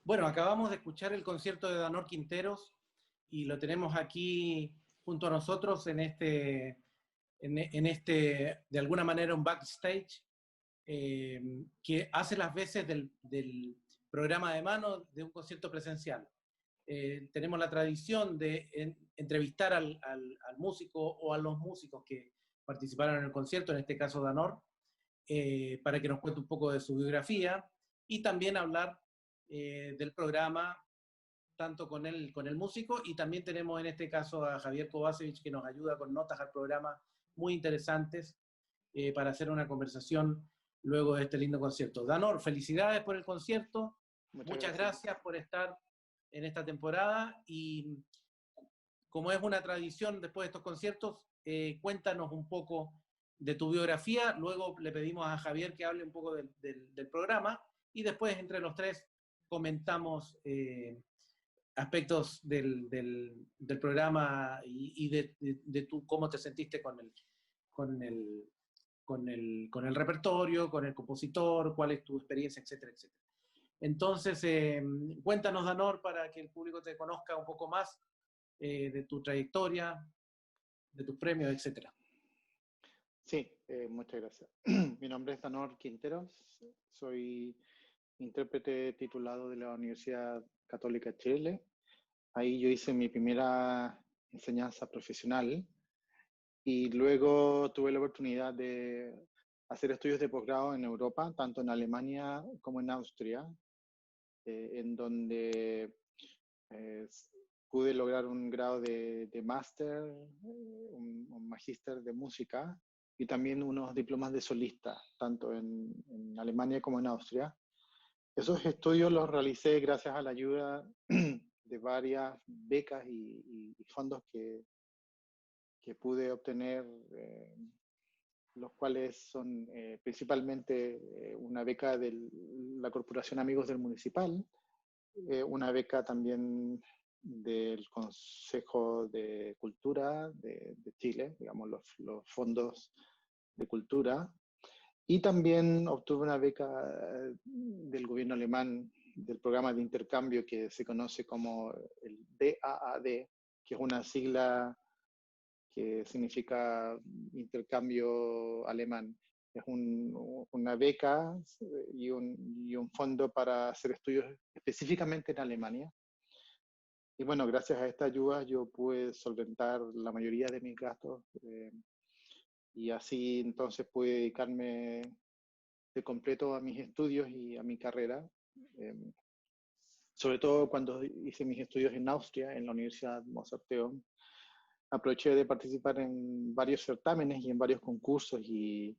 Bueno, acabamos de escuchar el concierto de Danor Quinteros y lo tenemos aquí junto a nosotros de alguna manera, un backstage que hace las veces del programa de mano de un concierto presencial. Tenemos la tradición de entrevistar al músico o a los músicos que participaron en el concierto, en este caso Danor, para que nos cuente un poco de su biografía y también hablar del programa, tanto con el músico, y también tenemos en este caso a Javier Kovacevic, que nos ayuda con notas al programa muy interesantes para hacer una conversación luego de este lindo concierto. Danor, felicidades por el concierto, Muchas muchas gracias. gracias por estar en esta temporada, y como es una tradición después de estos conciertos, cuéntanos un poco de tu biografía, luego le pedimos a Javier que hable un poco del programa, y después entre los tres comentamos aspectos del programa y de cómo te sentiste con el, con el repertorio, con el compositor, cuál es tu experiencia, etcétera, etcétera. Entonces, cuéntanos, Danor, para que el público te conozca un poco más de tu trayectoria, de tus premios, etcétera. Sí, muchas gracias. Mi nombre es Danor Quinteros, soy intérprete titulado de la Universidad Católica de Chile. Ahí yo hice mi primera enseñanza profesional y luego tuve la oportunidad de hacer estudios de posgrado en Europa, tanto en Alemania como en Austria, en donde eh, pude lograr un grado de máster, un magíster de música y también unos diplomas de solista, tanto en Alemania como en Austria. Esos estudios los realicé gracias a la ayuda de varias becas y fondos que pude obtener, los cuales son principalmente una beca de la Corporación Amigos del Municipal, una beca también del Consejo de Cultura de Chile, digamos los fondos de cultura, y también obtuve una beca del gobierno alemán del programa de intercambio que se conoce como el DAAD, que es una sigla que significa intercambio alemán. Es una beca y un fondo para hacer estudios específicamente en Alemania. Y bueno, gracias a esta ayuda yo pude solventar la mayoría de mis gastos y así entonces pude dedicarme de completo a mis estudios y a mi carrera. Eh, Sobre todo cuando hice mis estudios en Austria, en la Universidad Mozarteum, aproveché de participar en varios certámenes y en varios concursos y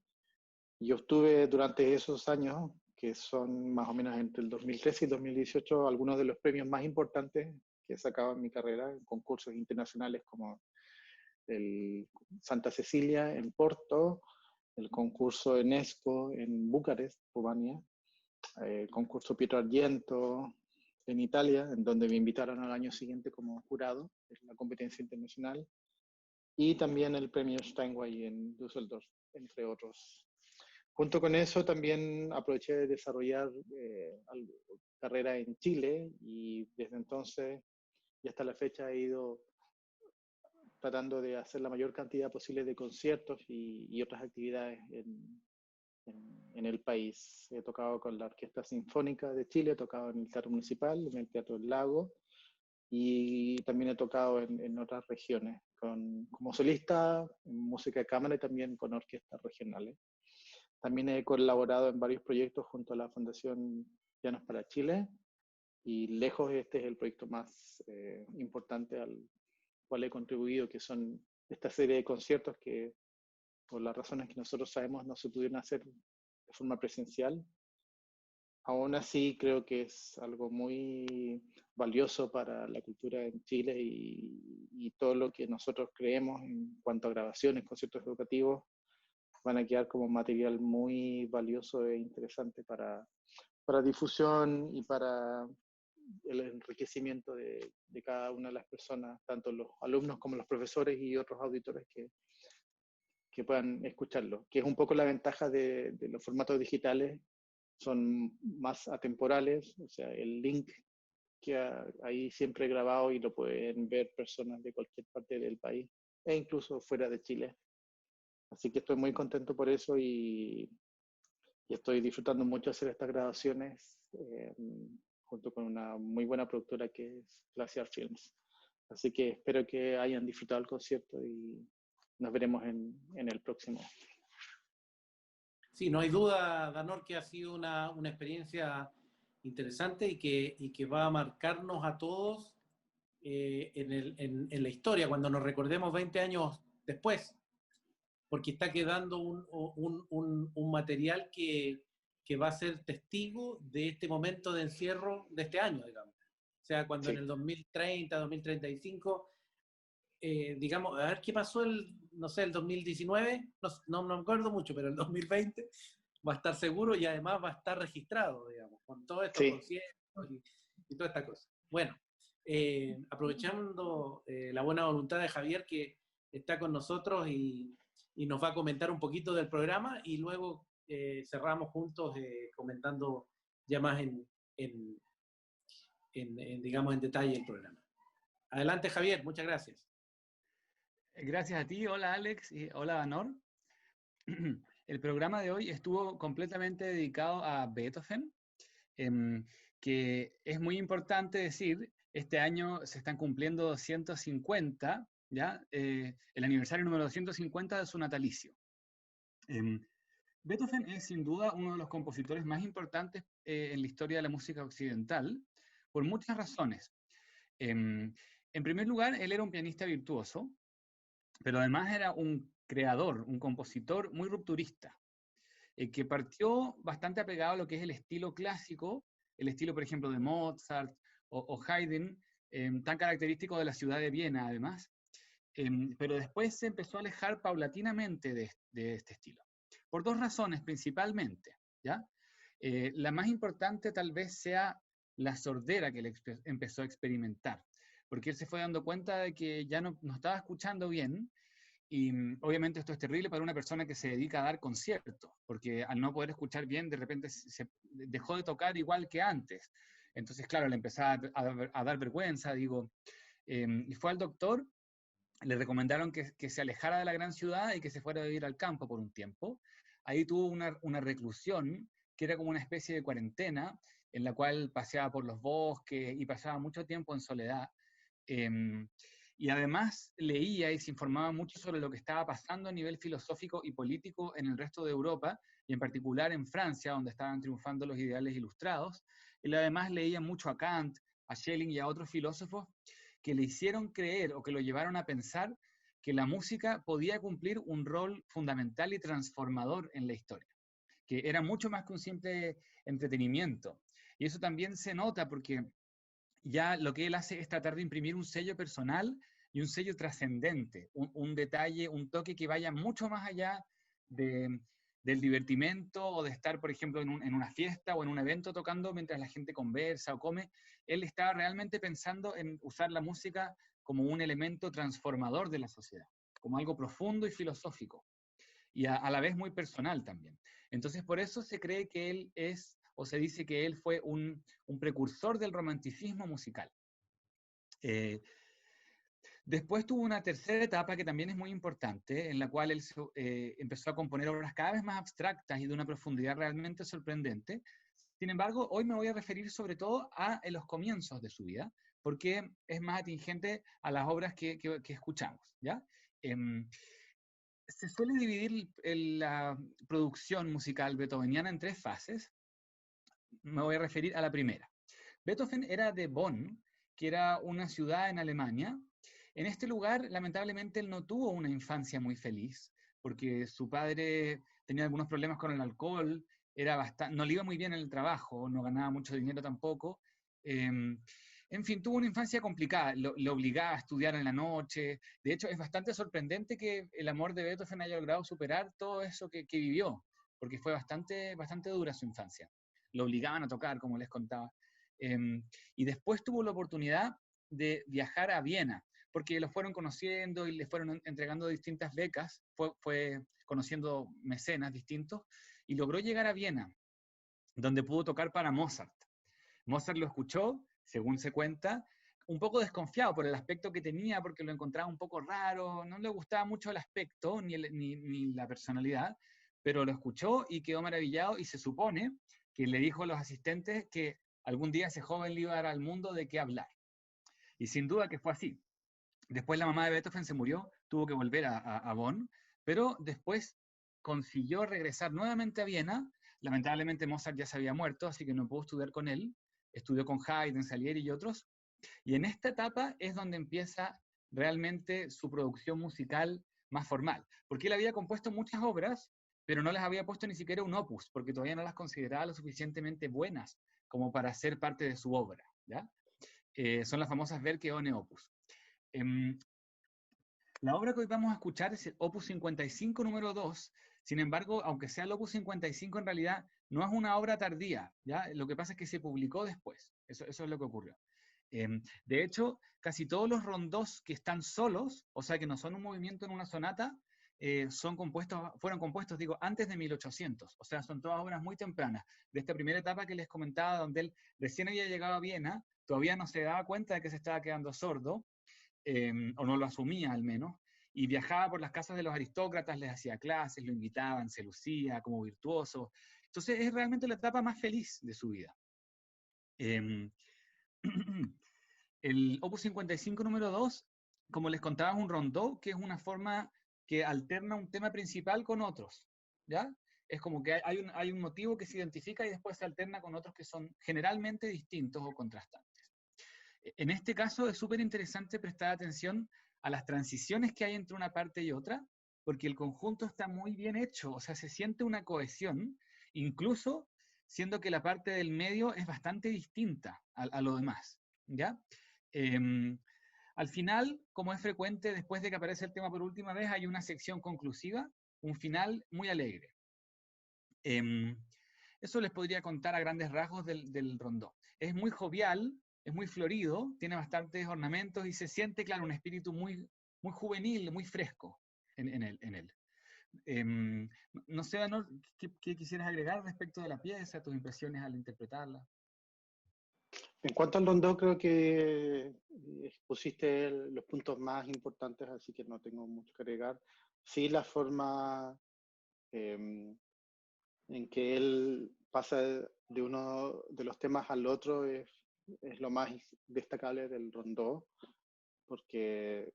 obtuve durante esos años, que son más o menos entre el 2013 y 2018, algunos de los premios más importantes que he sacado en mi carrera en concursos internacionales como el Santa Cecilia en Porto, el concurso ENESCO en Bucarest, Rumania, el concurso Pietro Argento en Italia, en donde me invitaron al año siguiente como jurado en la competencia internacional, y también el premio Steinway en Düsseldorf, entre otros. Junto con eso también aproveché de desarrollar carrera en Chile y desde entonces y hasta la fecha he ido tratando de hacer la mayor cantidad posible de conciertos y otras actividades en el país. He tocado con la Orquesta Sinfónica de Chile, he tocado en el Teatro Municipal, en el Teatro del Lago, y también he tocado en otras regiones, como solista, en música de cámara y también con orquestas regionales. También he colaborado en varios proyectos junto a la Fundación Pianos para Chile, y lejos este es el proyecto más importante al cual he contribuido, que son esta serie de conciertos que por las razones que nosotros sabemos no se pudieron hacer de forma presencial. Aún así creo que es algo muy valioso para la cultura en Chile y todo lo que nosotros creemos en cuanto a grabaciones, conciertos educativos, van a quedar como material muy valioso e interesante para difusión y para el enriquecimiento de cada una de las personas, tanto los alumnos como los profesores y otros auditores que puedan escucharlo, que es un poco la ventaja de los formatos digitales, son más atemporales, o sea, el link queda ahí siempre grabado y lo pueden ver personas de cualquier parte del país e incluso fuera de Chile. Así que estoy muy contento por eso y estoy disfrutando mucho hacer estas grabaciones junto con una muy buena productora que es Glaciar Films. Así que espero que hayan disfrutado el concierto y nos veremos en el próximo. Sí, no hay duda, Danor, que ha sido una experiencia interesante y que va a marcarnos a todos en la historia, cuando nos recordemos 20 años después, porque está quedando un material que va a ser testigo de este momento de encierro de este año, digamos. O sea, cuando en Sí. el 2030, 2035, digamos, a ver qué pasó no sé, el 2019, no me acuerdo mucho, pero el 2020 va a estar seguro y además va a estar registrado, digamos, con todos estos Sí. conciertos y toda esta cosa. Bueno, aprovechando la buena voluntad de Javier que está con nosotros y nos va a comentar un poquito del programa y luego cerramos juntos comentando ya más digamos, en detalle el programa. Adelante, Javier, muchas gracias. Gracias a ti, hola Alex y hola Danor. El programa de hoy estuvo completamente dedicado a Beethoven, que es muy importante decir, este año se están cumpliendo 250, ¿ya? El aniversario número 250 de su natalicio. Beethoven es sin duda uno de los compositores más importantes en la historia de la música occidental, por muchas razones. En primer lugar, él era un pianista virtuoso, pero además era un creador, un compositor muy rupturista, que partió bastante apegado a lo que es el estilo clásico, el estilo, por ejemplo, de Mozart o Haydn, tan característico de la ciudad de Viena, además, pero después se empezó a alejar paulatinamente de este estilo, por dos razones principalmente, ¿ya? La más importante tal vez sea la sordera que él empezó a experimentar, porque él se fue dando cuenta de que ya no estaba escuchando bien. Y obviamente esto es terrible para una persona que se dedica a dar conciertos, porque al no poder escuchar bien, de repente se dejó de tocar igual que antes. Entonces, claro, le empezaba a dar vergüenza, digo. Y fue al doctor, le recomendaron que se alejara de la gran ciudad y que se fuera a vivir al campo por un tiempo. Ahí tuvo una reclusión, que era como una especie de cuarentena, en la cual paseaba por los bosques y pasaba mucho tiempo en soledad. Y además leía y se informaba mucho sobre lo que estaba pasando a nivel filosófico y político en el resto de Europa, y en particular en Francia, donde estaban triunfando los ideales ilustrados. Él además leía mucho a Kant, a Schelling y a otros filósofos que le hicieron creer o que lo llevaron a pensar que la música podía cumplir un rol fundamental y transformador en la historia, que era mucho más que un simple entretenimiento. Y eso también se nota porque ya lo que él hace es tratar de imprimir un sello personal y un sello trascendente, un detalle, un toque que vaya mucho más allá del divertimento o de estar, por ejemplo, en una fiesta o en un evento tocando mientras la gente conversa o come. Él estaba realmente pensando en usar la música como un elemento transformador de la sociedad, como algo profundo y filosófico, y a la vez muy personal también. Entonces, por eso se cree que él es, o se dice que él fue un precursor del romanticismo musical. Después tuvo una tercera etapa que también es muy importante, en la cual él empezó a componer obras cada vez más abstractas y de una profundidad realmente sorprendente. Sin embargo, hoy me voy a referir sobre todo a los comienzos de su vida, porque es más atingente a las obras que escuchamos, ¿ya? Se suele dividir la producción musical beethoveniana en tres fases. Me voy a referir a la primera. Beethoven era de Bonn, que era una ciudad en Alemania. En este lugar, lamentablemente, él no tuvo una infancia muy feliz, porque su padre tenía algunos problemas con el alcohol, no le iba muy bien en el trabajo, no ganaba mucho dinero tampoco. En fin, tuvo una infancia complicada, lo obligaba a estudiar en la noche. De hecho, es bastante sorprendente que el amor de Beethoven haya logrado superar todo eso que vivió, porque fue bastante dura su infancia. Lo obligaban a tocar, como les contaba. Y después tuvo la oportunidad de viajar a Viena, porque lo fueron conociendo y le fueron entregando distintas becas, fue conociendo mecenas distintos, y logró llegar a Viena, donde pudo tocar para Mozart. Mozart lo escuchó según se cuenta, un poco desconfiado por el aspecto que tenía, porque lo encontraba un poco raro, no le gustaba mucho el aspecto ni la personalidad, pero lo escuchó y quedó maravillado, y se supone que le dijo a los asistentes que algún día ese joven le iba a dar al mundo de qué hablar. Y sin duda que fue así. Después la mamá de Beethoven se murió, tuvo que volver a Bonn, pero después consiguió regresar nuevamente a Viena. Lamentablemente Mozart ya se había muerto, así que no pudo estudiar con él. Estudió con Haydn, Salieri y otros. Y en esta etapa es donde empieza realmente su producción musical más formal, porque él había compuesto muchas obras, pero no les había puesto ni siquiera un opus, porque todavía no las consideraba lo suficientemente buenas como para ser parte de su obra, ¿ya? Son las famosas Werke ohne Opus. La obra que hoy vamos a escuchar es el Opus 55 número 2. Sin embargo, aunque sea el Opus 55, en realidad no es una obra tardía, ¿ya? Lo que pasa es que se publicó después. Eso es lo que ocurrió. De hecho, casi todos los rondós que están solos, o sea, que no son un movimiento en una sonata, fueron compuestos, digo, antes de 1800. O sea, son todas obras muy tempranas. De esta primera etapa que les comentaba, donde él recién había llegado a Viena, todavía no se daba cuenta de que se estaba quedando sordo, o no lo asumía al menos, y viajaba por las casas de los aristócratas, les hacía clases, lo invitaban, se lucía como virtuoso. Entonces es realmente la etapa más feliz de su vida. El Opus 55 número 2, como les contaba, es un rondó, que es una forma que alterna un tema principal con otros, ¿ya? Es como que hay un motivo que se identifica y después se alterna con otros que son generalmente distintos o contrastantes. En este caso es súper interesante prestar atención a las transiciones que hay entre una parte y otra, porque el conjunto está muy bien hecho, o sea, se siente una cohesión, incluso siendo que la parte del medio es bastante distinta a lo demás, ¿ya? Al final, como es frecuente, después de que aparece el tema por última vez, hay una sección conclusiva, un final muy alegre. Eso les podría contar a grandes rasgos del rondó. Es muy jovial, es muy florido, tiene bastantes ornamentos y se siente, claro, un espíritu muy, muy juvenil, muy fresco en él. No sé, Anor, ¿qué quisieras agregar respecto de la pieza, tus impresiones al interpretarla? En cuanto al rondó, creo que pusiste los puntos más importantes, así que no tengo mucho que agregar. Sí, la forma en que él pasa de uno de los temas al otro es lo más destacable del rondó, porque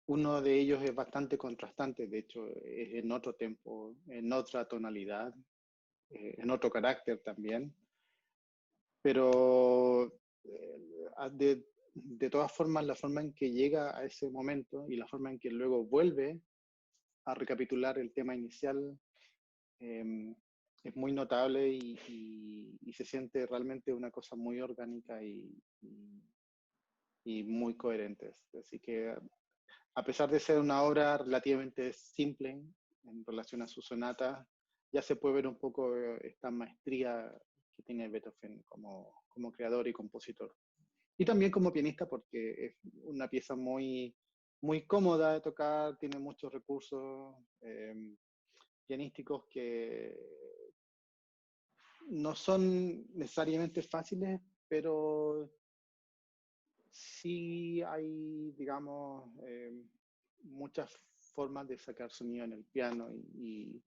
uno de ellos es bastante contrastante, de hecho es en otro tempo, en otra tonalidad, en otro carácter también, pero de todas formas la forma en que llega a ese momento y la forma en que luego vuelve a recapitular el tema inicial es muy notable y se siente realmente una cosa muy orgánica y muy coherente. Así que a pesar de ser una obra relativamente simple en relación a su sonata, ya se puede ver un poco esta maestría que tiene Beethoven como creador y compositor. Y también como pianista, porque es una pieza muy, muy cómoda de tocar, tiene muchos recursos pianísticos que no son necesariamente fáciles, pero sí hay, digamos, muchas formas de sacar sonido en el piano y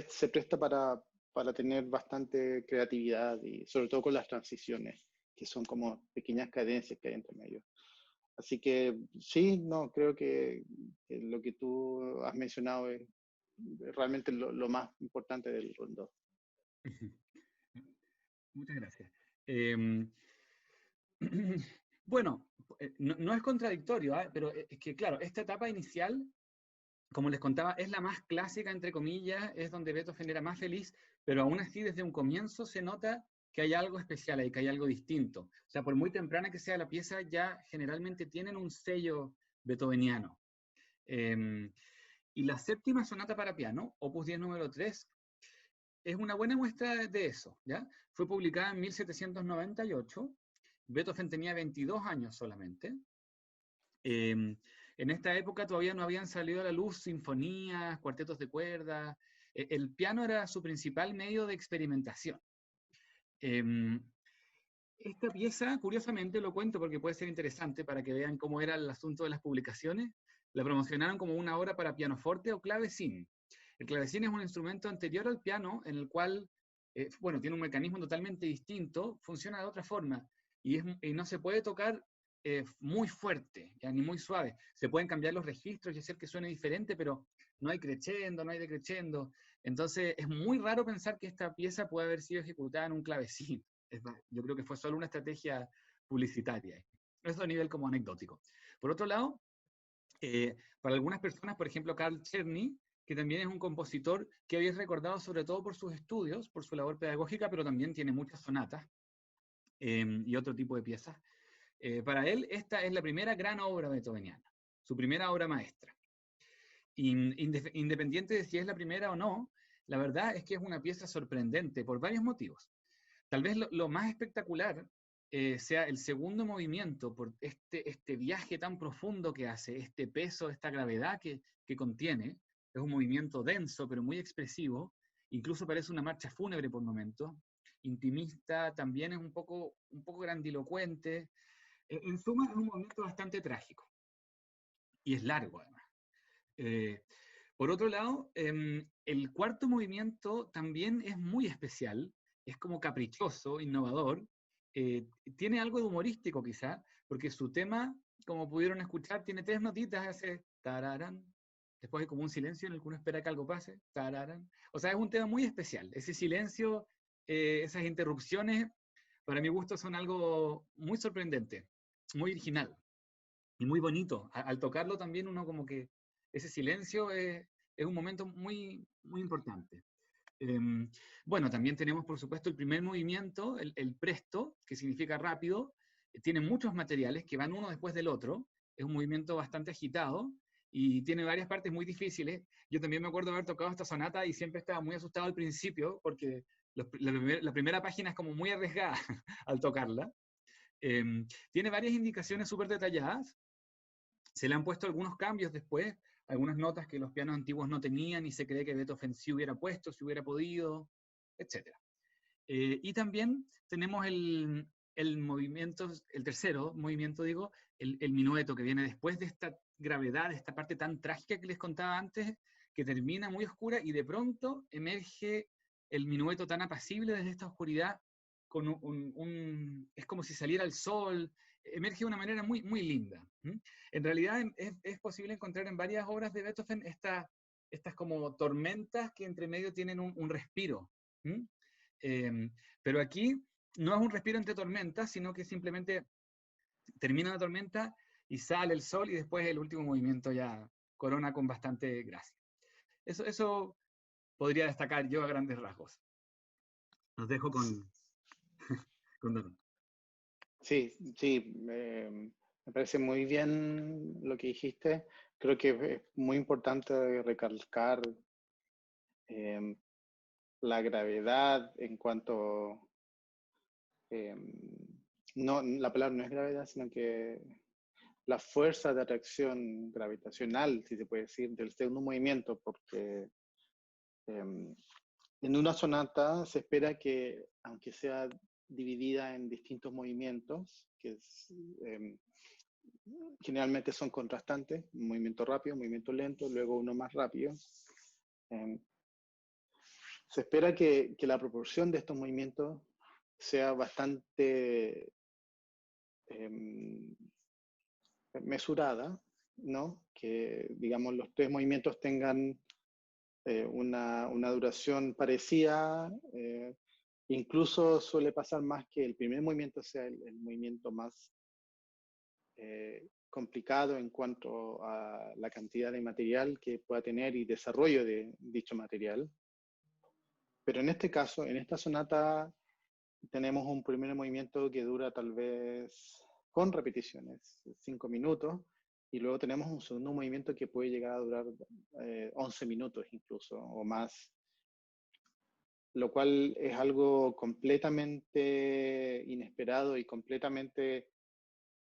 se presta para tener bastante creatividad y sobre todo con las transiciones, que son como pequeñas cadencias que hay entre medio. Así que sí, no, creo que lo que tú has mencionado es realmente lo más importante del rondó. Muchas gracias. Bueno, no es contradictorio, pero es que, claro, esta etapa inicial, como les contaba, es la más clásica, entre comillas, es donde Beethoven era más feliz, pero aún así desde un comienzo se nota que hay algo especial ahí, que hay algo distinto. O sea, por muy temprana que sea la pieza, ya generalmente tienen un sello beethoveniano. Y la séptima sonata para piano, opus 10 número 3, es una buena muestra de eso, ¿ya? Fue publicada en 1798, Beethoven tenía 22 años solamente. En esta época todavía no habían salido a la luz sinfonías, cuartetos de cuerda. El piano era su principal medio de experimentación. Esta pieza, curiosamente, lo cuento porque puede ser interesante para que vean cómo era el asunto de las publicaciones. La promocionaron como una obra para pianoforte o clavecín. El clavecín es un instrumento anterior al piano en el cual, bueno, tiene un mecanismo totalmente distinto, funciona de otra forma y no se puede tocar muy fuerte, ya, ni muy suave. Se pueden cambiar los registros y hacer que suene diferente, pero no hay crescendo, no hay decrescendo. Entonces es muy raro pensar que esta pieza puede haber sido ejecutada en un clavecín. Yo creo que fue solo una estrategia publicitaria. Eso a nivel como anecdótico. Por otro lado, para algunas personas, por ejemplo, Carl Czerny, que también es un compositor que había recordado sobre todo por sus estudios, por su labor pedagógica, pero también tiene muchas sonatas y otro tipo de piezas. Para él, esta es la primera gran obra beethoveniana, su primera obra maestra. Independiente de si es la primera o no, la verdad es que es una pieza sorprendente por varios motivos. Tal vez lo más espectacular sea el segundo movimiento, por este viaje tan profundo que hace, este peso, esta gravedad que contiene. Es un movimiento denso, pero muy expresivo. Incluso parece una marcha fúnebre por momentos. Intimista, también es un poco grandilocuente. En suma, es un movimiento bastante trágico. Y es largo, además. Por otro lado, el cuarto movimiento también es muy especial, es como caprichoso, innovador, tiene algo de humorístico quizá, porque su tema, como pudieron escuchar, tiene 3 notitas, hace tararán, después hay como un silencio en el que uno espera que algo pase, tararán. O sea, es un tema muy especial, ese silencio, esas interrupciones, para mi gusto son algo muy sorprendente, muy original y muy bonito. Al tocarlo también uno como que ese silencio es un momento muy importante. Bueno, también tenemos, por supuesto, el primer movimiento, el presto, que significa rápido. Tiene muchos materiales que van uno después del otro. Es un movimiento bastante agitado y tiene varias partes muy difíciles. Yo también me acuerdo haber tocado esta sonata y siempre estaba muy asustado al principio porque la primera página es como muy arriesgada al tocarla. Tiene varias indicaciones súper detalladas. Se le han puesto algunos cambios después, algunas notas que los pianos antiguos no tenían y se cree que Beethoven sí hubiera puesto, si hubiera podido, etc. Y también tenemos el movimiento, el tercero movimiento, digo, el minueto que viene después de esta gravedad, de esta parte tan trágica que les contaba antes, que termina muy oscura y de pronto emerge el minueto tan apacible desde esta oscuridad, con es como si saliera el sol, emerge de una manera muy linda. En realidad es posible encontrar en varias obras de Beethoven estas como tormentas que entre medio tienen un respiro. Pero aquí no es un respiro entre tormentas, sino que simplemente termina la tormenta y sale el sol y después el último movimiento ya corona con bastante gracia. Eso podría destacar yo a grandes rasgos. Los dejo con Don. Sí, sí, me parece muy bien lo que dijiste. Creo que es muy importante recalcar la gravedad en cuanto, no, la palabra no es gravedad, sino que la fuerza de atracción gravitacional, si se puede decir, del segundo movimiento, porque en una sonata se espera que, aunque sea dividida en distintos movimientos, generalmente son contrastantes, un movimiento rápido, un movimiento lento, luego uno más rápido. Se espera que la proporción de estos movimientos sea bastante mesurada, ¿no? Que, digamos, los 3 movimientos tengan una duración parecida. Incluso suele pasar más que el primer movimiento sea el movimiento más complicado en cuanto a la cantidad de material que pueda tener y desarrollo de dicho material. Pero en este caso, en esta sonata, tenemos un primer movimiento que dura tal vez con repeticiones 5 minutos, y luego tenemos un segundo movimiento que puede llegar a durar 11 minutos incluso o más, lo cual es algo completamente inesperado y completamente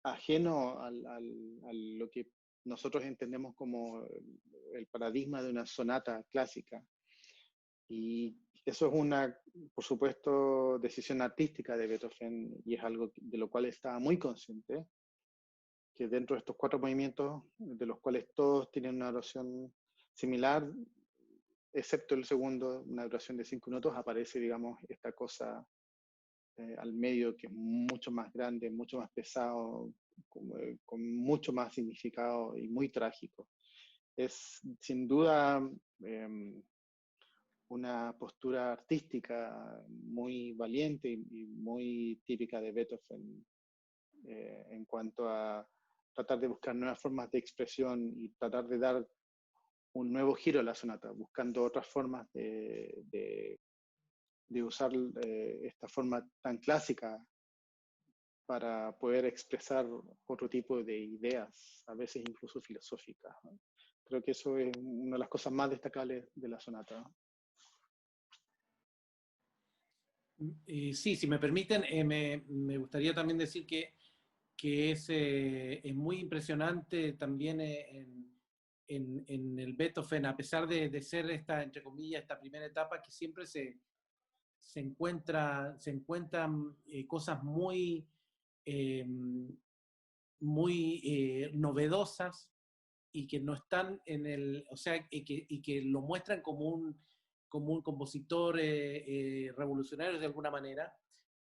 ajeno a lo que nosotros entendemos como el paradigma de una sonata clásica. Y eso es por supuesto, decisión artística de Beethoven y es algo de lo cual estaba muy consciente, que dentro de estos 4 movimientos, de los cuales todos tienen una duración similar, excepto el segundo, una duración de 5 minutos, aparece, digamos, esta cosa al medio que es mucho más grande, mucho más pesado, con mucho más significado y muy trágico. Es sin duda una postura artística muy valiente y muy típica de Beethoven en cuanto a tratar de buscar nuevas formas de expresión y tratar de dar un nuevo giro a la sonata, buscando otras formas de usar esta forma tan clásica para poder expresar otro tipo de ideas, a veces incluso filosóficas, ¿no? Creo que eso es una de las cosas más destacables de la sonata, ¿no? Sí, si me permiten, me gustaría también decir que es muy impresionante también en el Beethoven, a pesar de ser esta, entre comillas, esta primera etapa, que siempre se encuentran cosas eh, muy novedosas y que no están en el, o sea, y que lo muestran como un compositor revolucionario de alguna manera.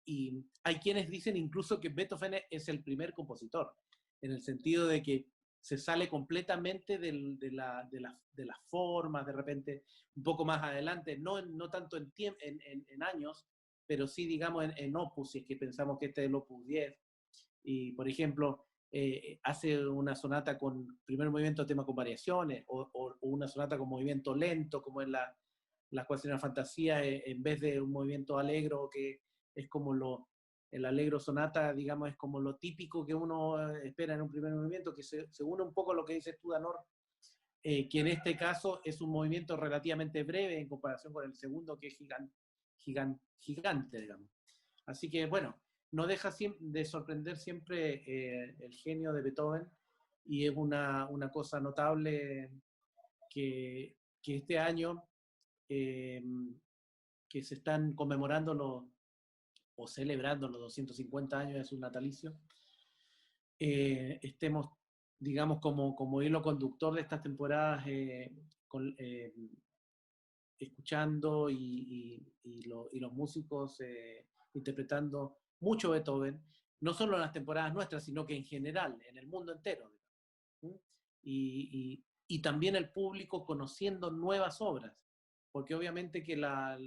Y hay quienes dicen incluso que Beethoven es el primer compositor, en el sentido de que se sale completamente de las formas, de repente, un poco más adelante, no tanto en años, pero sí, digamos, en opus, si es que pensamos que este es el opus 10. Y, por ejemplo, hace una sonata con primer movimiento, tema con variaciones, o una sonata con movimiento lento, como en la ecuación de fantasía, en vez de un movimiento alegro, que es como el alegro sonata, digamos, es como lo típico que uno espera en un primer movimiento, que se une un poco a lo que dices tú, Danor, que en este caso es un movimiento relativamente breve en comparación con el segundo, que es gigante, digamos. Así que, bueno, no deja de sorprender siempre el genio de Beethoven, y es una cosa notable que este año, eh, que se están conmemorando o celebrando los 250 años de su natalicio, estemos, digamos, como hilo conductor de estas temporadas, escuchando y los músicos interpretando mucho Beethoven, no solo en las temporadas nuestras, sino que en general, en el mundo entero. ¿Sí? Y también el público conociendo nuevas obras, porque obviamente que la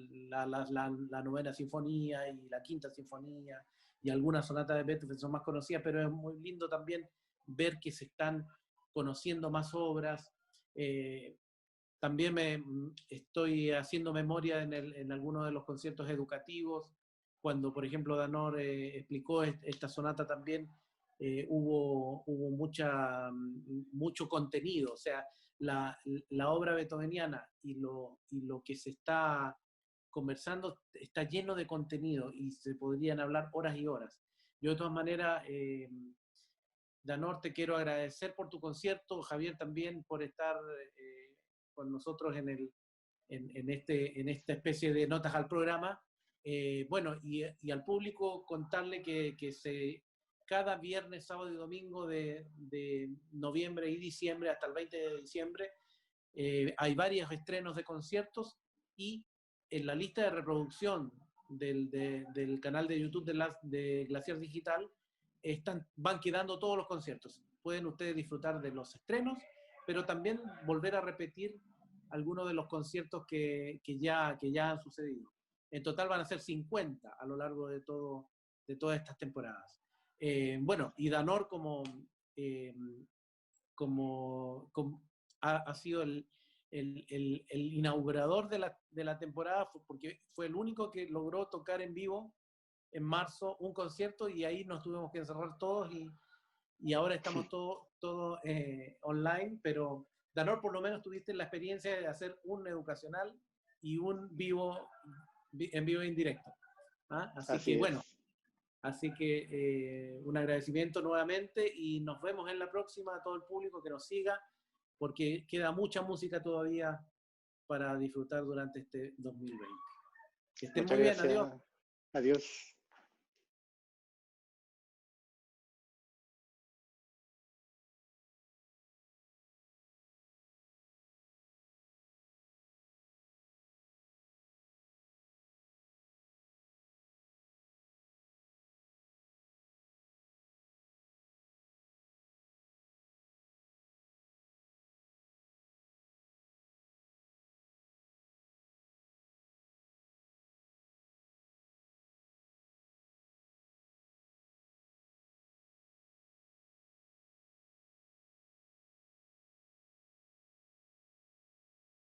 novena sinfonía y la quinta sinfonía y algunas sonatas de Beethoven son más conocidas, pero es muy lindo también ver que se están conociendo más obras. También estoy haciendo memoria en algunos de los conciertos educativos, cuando, por ejemplo, Danor explicó esta sonata también, hubo mucho contenido, o sea, la obra beethoveniana y lo que se está conversando está lleno de contenido y se podrían hablar horas y horas. Yo, de todas maneras, Danor, te quiero agradecer por tu concierto, Javier también por estar con nosotros en esta especie de notas al programa. Bueno, y al público contarle que cada viernes, sábado y domingo de noviembre y diciembre hasta el 20 de diciembre hay varios estrenos de conciertos, y en la lista de reproducción del canal de YouTube de Glaciar Digital van quedando todos los conciertos. Pueden ustedes disfrutar de los estrenos, pero también volver a repetir algunos de los conciertos que ya han sucedido. En total van a ser 50 a lo largo de todas estas temporadas. Bueno, y Danor eh, ha sido el inaugurador de la temporada, porque fue el único que logró tocar en vivo en marzo un concierto, y ahí nos tuvimos que encerrar todos, y ahora estamos todos online, pero Danor, por lo menos tuviste la experiencia de hacer un educacional y un en vivo en directo. ¿Ah? Así que bueno, un agradecimiento nuevamente, y nos vemos en la próxima a todo el público que nos siga, porque queda mucha música todavía para disfrutar durante este 2020. Que estén Muchas muy bien, gracias. adiós. Adiós.